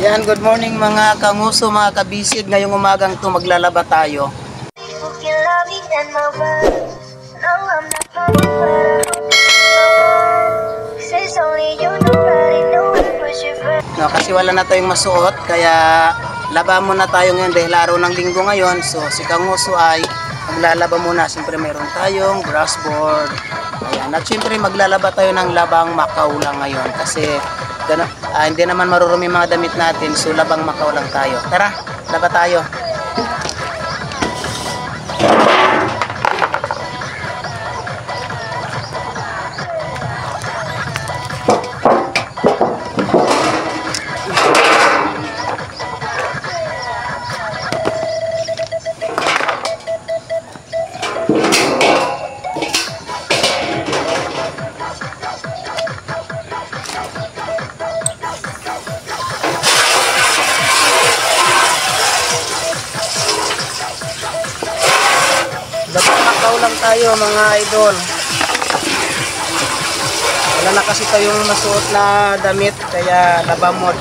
Yan, good morning mga kanguso, mga kabisid. Ngayong umagang to maglalaba tayo. No, kasi wala na tayong masuot, kaya laba muna tayo ngayon dahil araw ng linggo ngayon. So si kanguso ay maglalaba muna. Siyempre meron tayong grass board. Ayan. At siyempre maglalaba tayo ng labang Macau lang ngayon kasi hindi naman marurumi mga damit natin, so labang Macau lang tayo. Tara, laba tayo. Lang tayo mga idol. Wala na kasi tayong masuot na damit, kaya laba mod.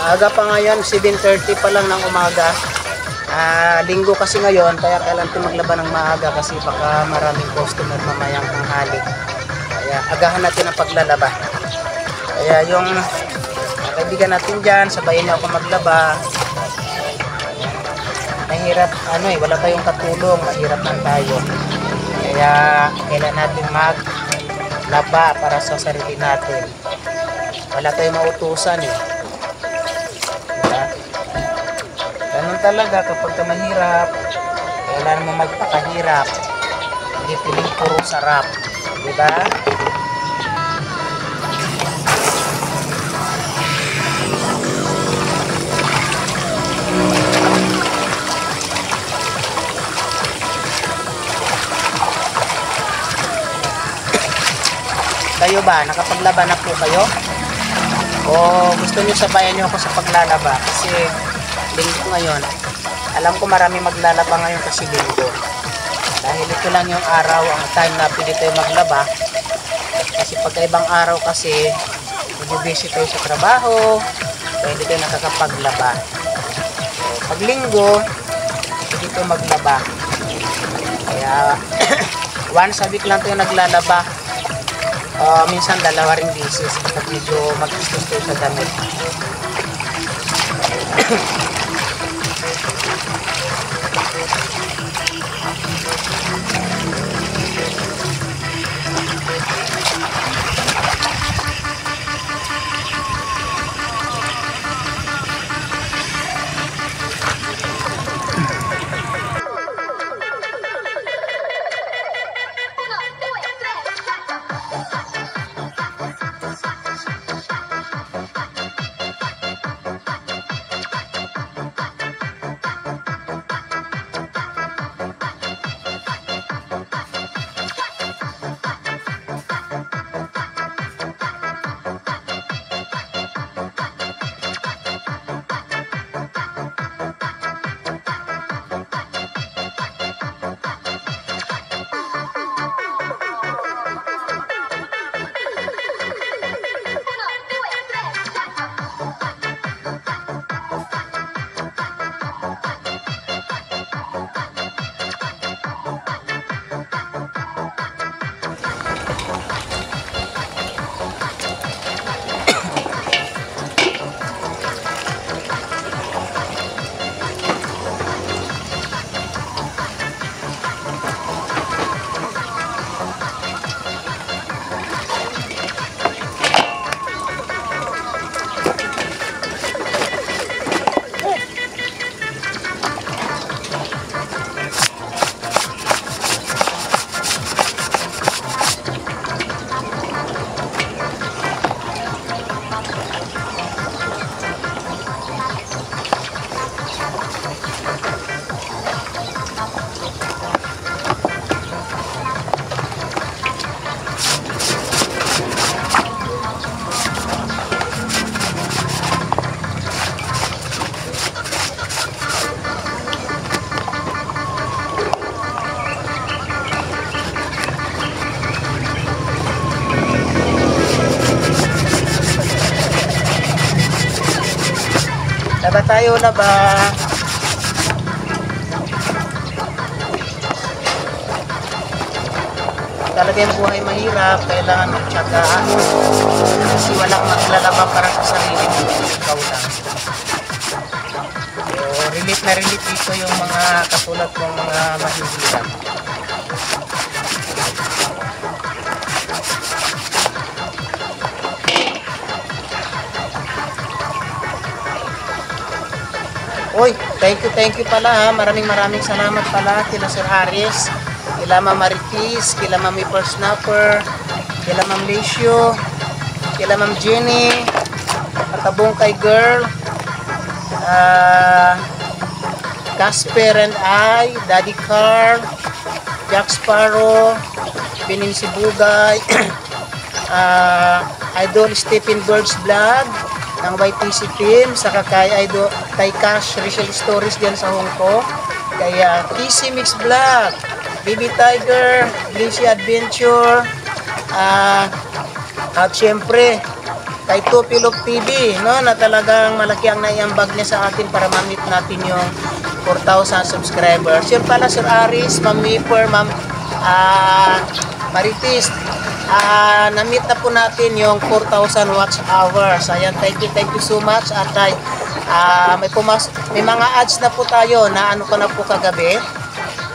Aga pa ngayon, 7:30 pa lang ng umaga. Linggo kasi ngayon, kaya kailangan natin maglaba ng maaga kasi baka maraming customer mamayang tanghali. Kaya agahan natin ang paglalaba. Kaya yung kaibigan natin dyan, sabayin niyo ako maglaba. Mahirap, wala tayong katulong, mahirap man tayo. Kaya kailangan natin maglaba para sa sarili natin. Wala tayong mautusan eh. Ganun talaga kapag ka mahirap, kailangan mo magpakahirap, hindi piling puro sarap, diba? Kayo ba, nakapaglaba na po kayo? O gusto nyo sabayan nyo ako sa paglalaba? Kasi linggo ngayon, alam ko marami maglalaba ngayon kasi linggo. Dahil ito lang yung araw, ang time na pwede tayo maglaba. Kasi pagka ibang araw kasi, mag-busy tayo sa trabaho, kaya hindi tayo nakakapaglaba. So, pag linggo, pwede tayo maglaba. Kaya, once a week lang tayo naglalaba. Minsan dalawa ring beses kapag medyo mag-istos tayo sa damit. Laba tayo, laba. Talaga yung buhay mahirap, kailangan magtyagaan kasi walang maglalaba para sa sarili mo, ikaw lang. So, relate na relate dito yung mga katulad ng mga mahihirap. Uy, thank you pala ha. Maraming salamat pala kila Sir Aris, kila Ma'am Maritis, kila Ma'am Ipper Snapper, kila Ma'am Leisio, kila Ma'am Jenny, Katabong kay Girl, Casper and I, Daddy Carl, Jack Sparrow, Benin Sibugay, Idol Stephen Birds Vlog ng YTC team, saka kay Cash Rachel Stories diyan sa Hong Kong, kay TC Mix Vlog, Baby Tiger, Lindsay Adventure, at syempre kay Tupilok TV, no, na talagang malaki ang naiambag niya sa atin para ma-meet natin yung 4,000 subscribers. Yun pala Sir Aris, Ma'am Mipper, Ma'am Maritis, na-meet na po natin yung 4,000 watch hours. Ayan, thank you so much. At may mga ads na po tayo na ano ko na po kagabi,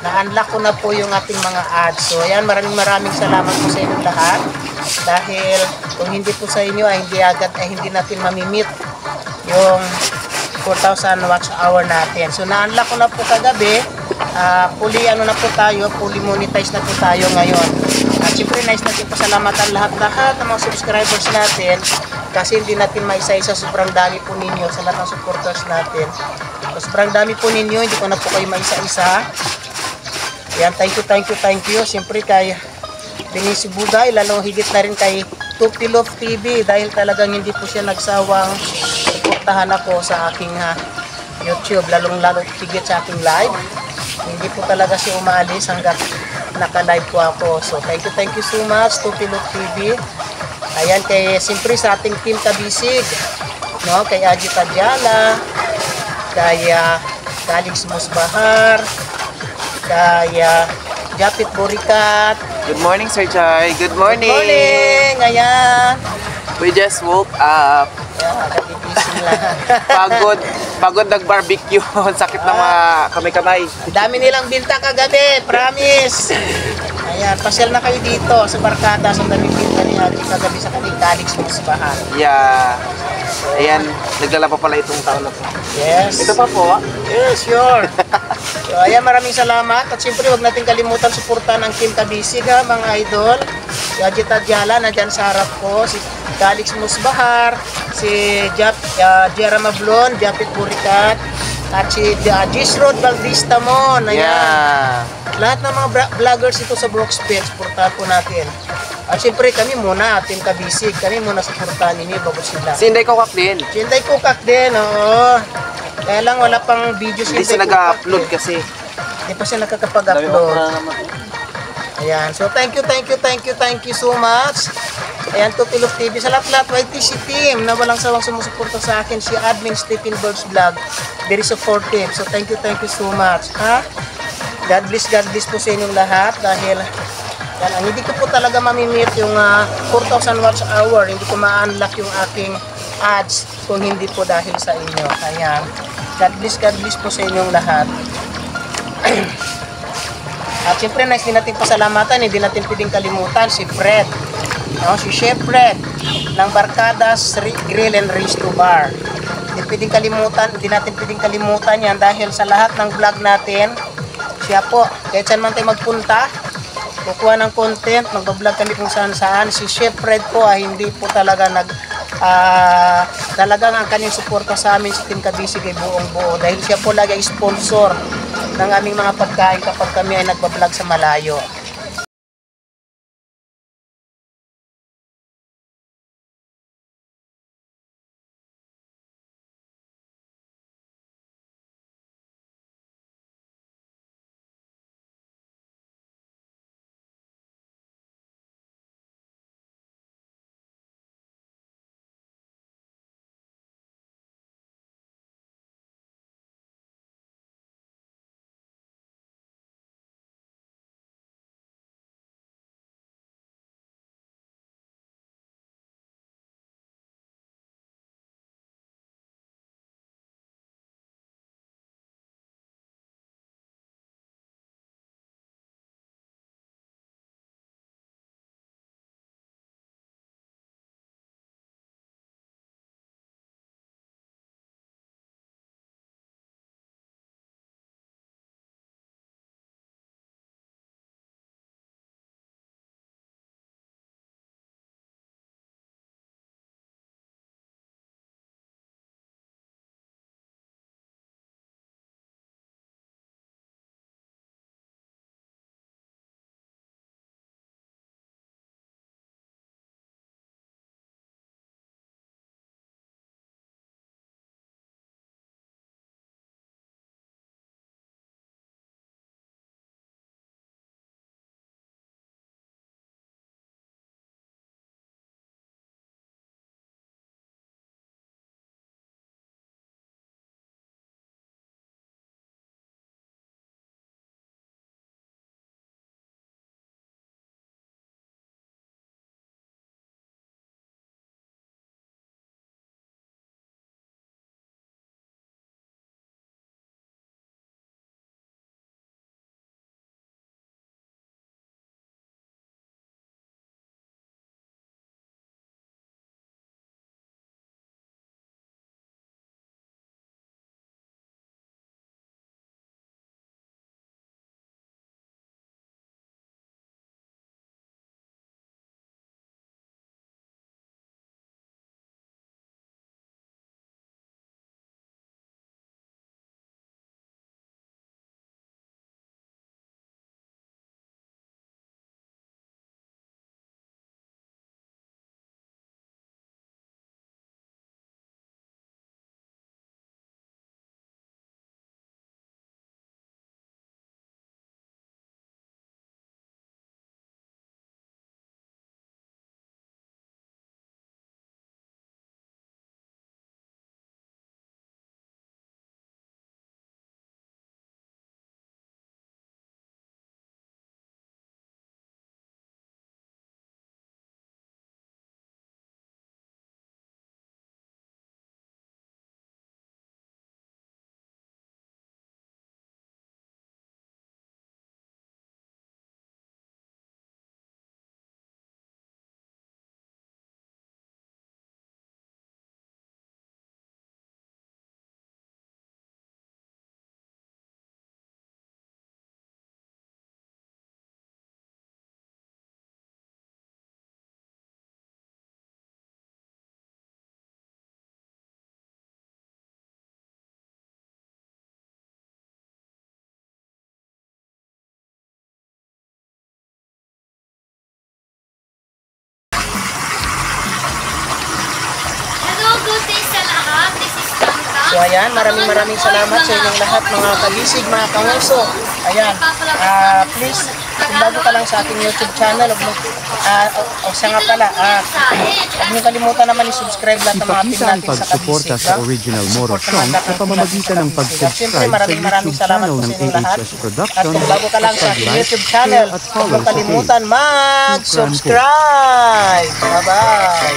na-unlock ko na po yung ating mga ads. So ayan, maraming salamat po sa inyong lahat, dahil kung hindi po sa inyo ay hindi natin mamimit yung 4,000 watch hour natin. So na-unlock ko na po kagabi, fully ano na po tayo, fully monetize na po tayo ngayon. At syempre nais natin pasalamatan lahat ng mga subscribers natin, kasi hindi natin maisa-isa, sobrang dami po ninyo sa lahat ng supporters natin. So, sobrang dami po ninyo, hindi ko na po kayo maisa-isa. Yan, thank you. Siyempre kay Benin Sibugay, lalo higit na rin kay Tupilok TV, dahil talagang hindi po siya nagsawang suportahan ako sa aking YouTube, lalong higit sa aking live. Hindi po talaga siya umaalis hanggang naka-live po ako. So thank you so much Tupilok TV. Ayan, siyempre sa ating team Kabisig, no, kay Ajit Adjala, kay Kalix Musbahar, kay Japit Borikat. Good morning, Sir Chai. Good morning. Good morning. Ayan. We just woke up. Kagigising lang. Pagod nag-barbecue. Sakit na mga kamay-kamay. Dami nilang binta kagabi, promise. Ayan, pasyal na kayo dito sa Barkada, sa dami binta ni Haji kagabi sa kanyang Kalix Musbahan. Yeah. Ayan, nagdala pa pala itong taon na po. Yes. Ito pa po. Yes, sure. So, ayan, maraming salamat. At siyempre, huwag natin kalimutan suportahan ang Team Kabisig, ha, mga idol. Si Ajit Adjala, nandyan sa harap ko. Si Kalix Musbahar, si Jera Mablon, Japit Burikat, at si Gisrod Valdista Mon. Ayan. Yeah. Lahat ng mga vloggers ito sa Brooksfield, suportahan po natin. At siyempre, kami muna, Team Kabisig, kami muna suportahan ninyo bago sila. Si Inday Kokak din. Si Inday Kokak din, oo. Kaya lang wala pang video si Hindi siya nag-upload kasi. Hindi pa siya nakakapag-upload. Ayan. So thank you so much. Ayan, Tupilok TV. Sa lahat YTC team na walang sawang sumusuporta sa akin. Si Admin Stephen Birds Vlog. Very supportive. So thank you so much. Ha? God bless po sa inyong lahat. Dahil yan, ang hindi ko po talaga mamimit yung 4,000 watch hour. Hindi ko ma-unlock yung aking ads kung hindi po dahil sa inyo. Ayan. God bless po sa inyong lahat. At syempre, nice din natin pasalamatan, hindi natin pwedeng kalimutan si Fred, no? Si Chef Fred ng Barkadas Grill and Resto Bar. Hindi natin pwedeng kalimutan yan, dahil sa lahat ng vlog natin, siya po, kahit saan man tayo magpunta, kukuha ng content, magbablog kami kung saan. Si Chef Fred po hindi po talaga talagang ang kanyang suporta sa amin sa Team Kabisig ay buong-buo, dahil siya po lagi ay sponsor ng aming mga pagkain kapag kami ay nagbablog sa malayo. ayan, maraming salamat sa inyong lahat mga kabisig, mga kanguso. Ayan, please, kung bago ka lang sa ating YouTube channel, siya nga pala, huwag niyo kalimutan naman i-subscribe lahat ng mga team Ipakita ang natin sa pagsuporta kabisig. sa Original Moro Song sa pamamagitan ng Siyempre, pag-subscribe sa maraming YouTube salamat channel po ng sa inyong lahat. AHS At Production kung bago ka lang sa ating pag-like, YouTube channel, share at huwag follow mong sa page. kalimutan mag-subscribe. Bye-bye.